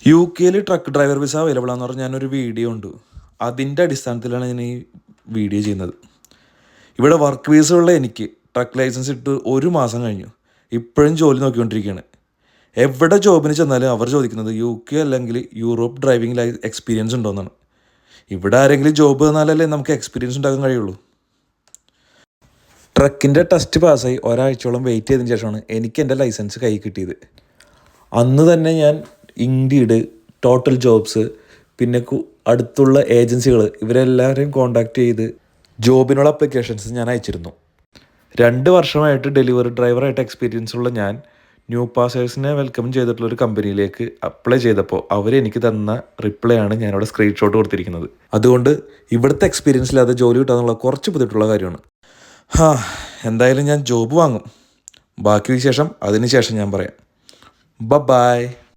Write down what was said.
U കെയിൽ truck driver visa available ആണെന്ന് പറഞ്ഞാൽ ഞാനൊരു വീഡിയോ ഉണ്ട്. അതിൻ്റെ അടിസ്ഥാനത്തിലാണ് ഞാൻ ഈ വീഡിയോ ചെയ്യുന്നത്. ഇവിടെ വർക്ക് വിസ ഉള്ള എനിക്ക് ട്രക്ക് ലൈസൻസ് ഇട്ട് 1 മാസം കഴിഞ്ഞു. ഇപ്പോഴും ജോലി നോക്കിക്കൊണ്ടിരിക്കുകയാണ്. എവിടെ ജോബിന് ചെന്നാലും അവർ ചോദിക്കുന്നത് യു കെ അല്ലെങ്കിൽ യൂറോപ്പ് ഡ്രൈവിംഗ് എക്സ്പീരിയൻസ് ഉണ്ടോയെന്നാണ്. ഇവിടെ ആരെങ്കിലും ജോബ് തന്നാലല്ലേ നമുക്ക് എക്സ്പീരിയൻസ് ഉണ്ടാക്കാൻ കഴിയുള്ളൂ. ട്രക്കിൻ്റെ ടെസ്റ്റ് പാസ്സായി ഒരാഴ്ചയോളം വെയിറ്റ് ചെയ്തതിന് ശേഷമാണ് എനിക്ക് എൻ്റെ ലൈസൻസ് കൈ കിട്ടിയത്. അന്ന് തന്നെ ഞാൻ ഇൻഡീഡ്, ടോട്ടൽ ജോബ്സ്, പിന്നെ അടുത്തുള്ള ഏജൻസികൾ ഇവരെല്ലാവരെയും കോൺടാക്റ്റ് ചെയ്ത് ജോബിനുള്ള അപ്ലിക്കേഷൻസ് ഞാൻ അയച്ചിരുന്നു. 2 വർഷമായിട്ട് ഡെലിവറി ഡ്രൈവറായിട്ട് എക്സ്പീരിയൻസ് ഉള്ള ഞാൻ ന്യൂ പാസേഴ്സിനെ വെൽക്കം ചെയ്തിട്ടുള്ളൊരു കമ്പനിയിലേക്ക് അപ്ലൈ ചെയ്തപ്പോൾ അവരെനിക്ക് തന്ന റിപ്ലൈ ആണ് ഞാനിവിടെ സ്ക്രീൻഷോട്ട് കൊടുത്തിരിക്കുന്നത്. അതുകൊണ്ട് ഇവിടുത്തെ എക്സ്പീരിയൻസ് ഇല്ലാതെ ജോലി കിട്ടാന്നുള്ള കുറച്ച് ബുദ്ധിമുട്ടുള്ള കാര്യമാണ്. എന്തായാലും ഞാൻ ജോബ് വാങ്ങും. ബാക്കി വിശേഷം അതിന് ശേഷം ഞാൻ പറയാം. ബൈ.